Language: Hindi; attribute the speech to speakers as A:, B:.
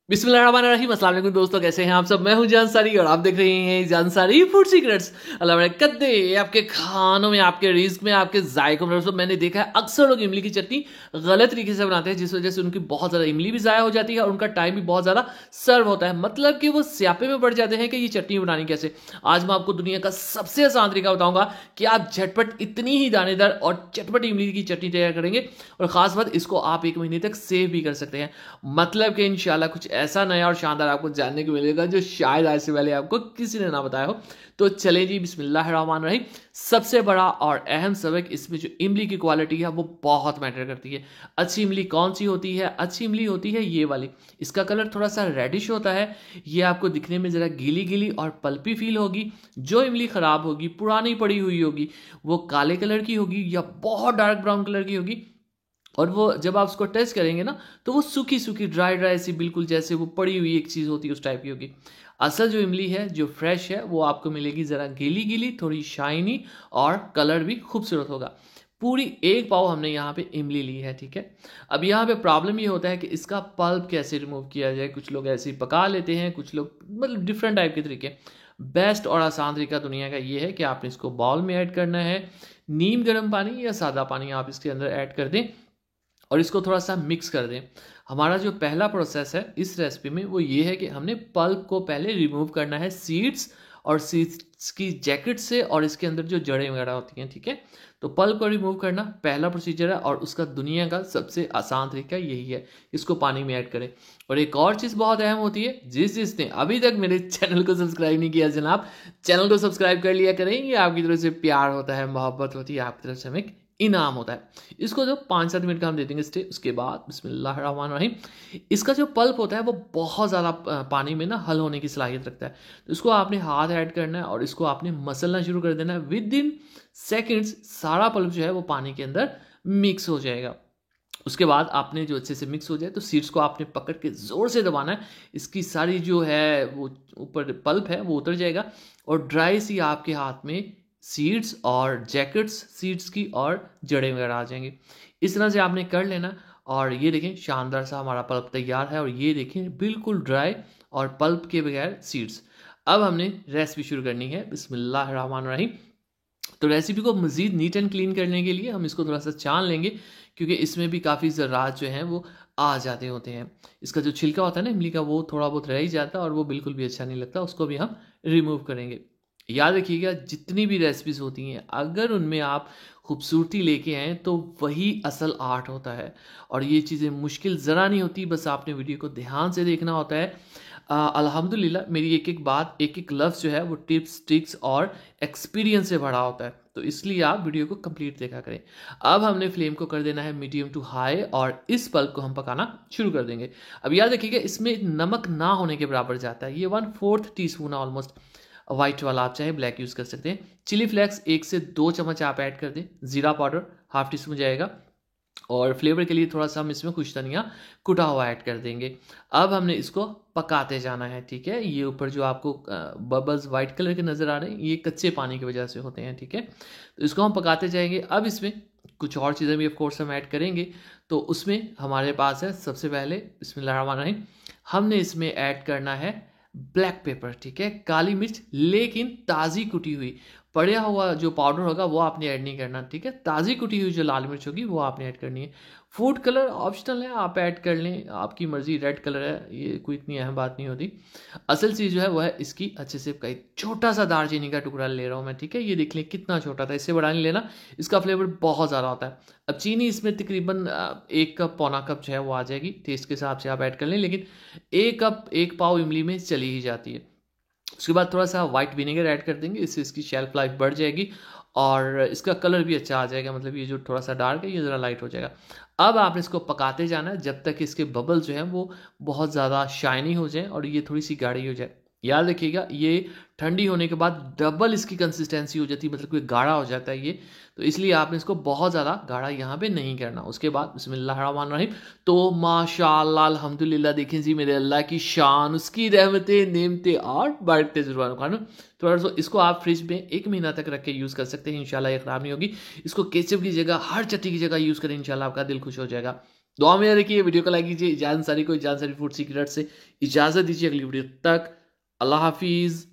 A: बिस्मिल्लाहिर्रहमानिर्रहीम। अस्सलाम वालेकुम दोस्तों, कैसे हैं आप सब। मैं हूं जानसारी और आप देख रहे हैं जानसारी फूड सीक्रेट्स। अल्लाह बड़े कद्दे आपके खानों में, आपके रिस्क में, आपके जायकों में। दोस्तों मैंने देखा है अक्सर लोग इमली की चटनी गलत तरीके से बनाते हैं, जिस वजह से उनकी बहुत ज़्यादा इमली भी ज़ाया हो जाती है और उनका टाइम भी बहुत ज़्यादा सर्व होता है। मतलब कि वो स्यापे में पड़ जाते हैं कि ये चटनी बनानी कैसे। आज मैं आपको दुनिया का सबसे आसान तरीका बताऊंगा कि आप झटपट इतनी ही दानेदार और चटपट इमली की चटनी तैयार करेंगे, और खास बात इसको आप 1 महीने तक सेव भी कर सकते हैं। मतलब कि इंशाल्लाह कुछ ऐसा नया और शानदार आपको जानने को मिलेगा जो शायद आज से पहले आपको किसी ने ना बताया हो। तो चले जी, बिस्मिल्लाहिर्रहमानिर्रहीम। सबसे बड़ा और अहम सबक इसमें जो इमली की क्वालिटी है वो बहुत मैटर करती है। अच्छी इमली कौन सी होती है? अच्छी इमली होती है ये वाली। इसका कलर थोड़ा सा रेडिश होता है, ये आपको दिखने में ज़रा गीली गीली और पल्पी फील होगी। जो इमली ख़राब होगी, पुरानी पड़ी हुई होगी, वो काले कलर की होगी या बहुत डार्क ब्राउन कलर की होगी। और वो जब आप उसको टेस्ट करेंगे ना, तो वो सूखी सूखी ड्राई ड्राई सी, बिल्कुल जैसे वो पड़ी हुई एक चीज़ होती है उस टाइप की होगी। असल जो इमली है, जो फ्रेश है, वो आपको मिलेगी ज़रा गीली गीली, थोड़ी शाइनी, और कलर भी खूबसूरत होगा। पूरी 1 पाव हमने यहाँ पे इमली ली है, ठीक है। अब यहाँ पे प्रॉब्लम ये होता है कि इसका पल्प कैसे रिमूव किया जाए। कुछ लोग ऐसे ही पका लेते हैं, कुछ लोग मतलब डिफरेंट टाइप के तरीके। बेस्ट और आसान तरीका दुनिया का ये है कि आपने इसको बाउल में ऐड करना है। नीम गर्म पानी या सादा पानी आप इसके अंदर ऐड कर दें और इसको थोड़ा सा मिक्स कर दें। हमारा जो पहला प्रोसेस है इस रेसिपी में वो ये है कि हमने पल्प को पहले रिमूव करना है सीड्स और सीड्स की जैकेट से, और इसके अंदर जो जड़ें वगैरह होती हैं, ठीक है। तो पल्प को रिमूव करना पहला प्रोसीजर है और उसका दुनिया का सबसे आसान तरीका यही है। इसको पानी में ऐड करें। और एक और चीज़ बहुत अहम होती है, जिसने अभी तक मेरे चैनल को सब्सक्राइब नहीं किया जनाब, चैनल को सब्सक्राइब कर लिया करें। ये आपकी तरफ से प्यार होता है, मोहब्बत होती है, आपकी तरफ से हमें इनाम होता है। इसको जो 5-7 मिनट का हम दे देंगे स्टे। उसके बाद बिस्मिल्लाहिर्रहमानिर्रहीम, इसका जो पल्प होता है वो बहुत ज़्यादा पानी में ना हल होने की सलाहियत रखता है। तो इसको आपने हाथ ऐड करना है और इसको आपने मसलना शुरू कर देना है। विद इन सेकेंड्स सारा पल्प जो है वो पानी के अंदर मिक्स हो जाएगा। उसके बाद आपने जो अच्छे से मिक्स हो जाए तो सीड्स को आपने पकड़ के ज़ोर से दबाना है। इसकी सारी जो है वो ऊपर पल्प है वो उतर जाएगा और ड्राई सी आपके हाथ में सीड्स और जैकेट्स सीड्स की और जड़ें वगैरह आ जाएंगी। इस तरह से आपने कर लेना। और ये देखें शानदार सा हमारा पल्प तैयार है, और ये देखें बिल्कुल ड्राई और पल्प के बगैर सीड्स। अब हमने रेसिपी शुरू करनी है। बिस्मिल्लाहिर्रहमानिर्रहीम। तो रेसिपी को मज़ीद नीट एंड क्लीन करने के लिए हम इसको थोड़ा सा छान लेंगे, क्योंकि इसमें भी काफ़ी ज़रात जो हैं वो आ जाते होते हैं। इसका जो छिलका होता है ना इमली का, वो थोड़ा बहुत रह ही जाता है और वो बिल्कुल भी अच्छा नहीं लगता। उसको भी हम रिमूव करेंगे। याद रखिएगा, जितनी भी रेसिपीज़ होती हैं अगर उनमें आप खूबसूरती लेके आएँ तो वही असल आर्ट होता है। और ये चीज़ें मुश्किल ज़रा नहीं होती, बस आपने वीडियो को ध्यान से देखना होता है। अल्हम्दुलिल्लाह मेरी एक एक बात, एक एक लफ्ज़ जो है वो टिप्स ट्रिक्स और एक्सपीरियंस से भरा होता है, तो इसलिए आप वीडियो को कंप्लीट देखा करें। अब हमने फ्लेम को कर देना है मीडियम टू हाई और इस पल्प को हम पकाना शुरू कर देंगे। अब याद रखिएगा, इसमें नमक ना होने के बराबर जाता है। ये 1/4 टीस्पून है ऑलमोस्ट। वाइट वाला आप चाहे ब्लैक यूज़ कर सकते हैं। चिली फ्लेक्स 1 से 2 चम्मच आप ऐड कर दें। ज़ीरा पाउडर ½ टीस्पून जाएगा, और फ्लेवर के लिए थोड़ा सा हम इसमें खुश धनिया कुटा हुआ ऐड कर देंगे। अब हमने इसको पकाते जाना है, ठीक है। ये ऊपर जो आपको बबल्स वाइट कलर के नज़र आ रहे हैं, ये कच्चे पानी की वजह से होते हैं, ठीक है। तो इसको हम पकाते जाएंगे। अब इसमें कुछ और चीज़ें भी ऑफ कोर्स हम ऐड करेंगे। तो उसमें हमारे पास है सबसे पहले बिस्मिल्लाहिर्रहमानिर्रहीम, हमने इसमें ऐड करना है ब्लैक पेपर, ठीक है, काली मिर्च, लेकिन ताज़ी कुटी हुई। पड़ा हुआ जो पाउडर होगा वो आपने ऐड नहीं करना, ठीक है। ताज़ी कुटी हुई जो लाल मिर्च होगी वो आपने ऐड करनी है। फूड कलर ऑप्शनल है, आप ऐड कर लें, आपकी मर्ज़ी। रेड कलर है, ये कोई इतनी अहम बात नहीं होती। असल चीज़ जो है वो है इसकी अच्छे से कई छोटा सा दालचीनी का टुकड़ा ले रहा हूँ मैं, ठीक है। ये देख लें कितना छोटा था, इससे बड़ा नहीं लेना, इसका फ्लेवर बहुत ज़्यादा होता है। अब चीनी इसमें तकरीबन 1 कप पौना कप जो है वो आ जाएगी, टेस्ट के हिसाब से आप ऐड कर लें, लेकिन 1 कप 1 पाव इमली में चली ही जाती है। उसके बाद थोड़ा सा वाइट विनेगर ऐड कर देंगे, इससे इसकी शेल्फ लाइफ बढ़ जाएगी और इसका कलर भी अच्छा आ जाएगा। मतलब ये जो थोड़ा सा डार्क है ये ज़रा लाइट हो जाएगा। अब आपने इसको पकाते जाना है जब तक इसके बबल जो हैं वो बहुत ज़्यादा शाइनी हो जाए और ये थोड़ी सी गाढ़ी हो जाए। याद रखिएगा, ये ठंडी होने के बाद डबल इसकी कंसिस्टेंसी हो जाती है, मतलब कोई गाढ़ा हो जाता है ये। तो इसलिए आपने इसको बहुत ज़्यादा गाढ़ा यहाँ पे नहीं करना। उसके बाद बिस्मिल्लाहिर्रहमानिर्रहीम, तो माशाअल्लाह अल्हम्दुलिल्लाह, देखें जी मेरे अल्लाह की शान, उसकी रहमतें नेमतें और बढ़ते ज़ुबान खाना। थोड़ा सा इसको आप फ्रिज में 1 महीना तक रख के यूज़ कर सकते हैं, इंशाल्लाह ये ख़राब नहीं होगी। इसको केचप की जगह, हर चटनी की जगह यूज़ करें, इंशाल्लाह आपका दिल खुश हो जाएगा। दुआ में याद रखिए, वीडियो को लाइक कीजिए। जान सारी को जान सारी फूड सीक्रेट से इजाजत दीजिए, अगली वीडियो तक अल्लाह हाफिज।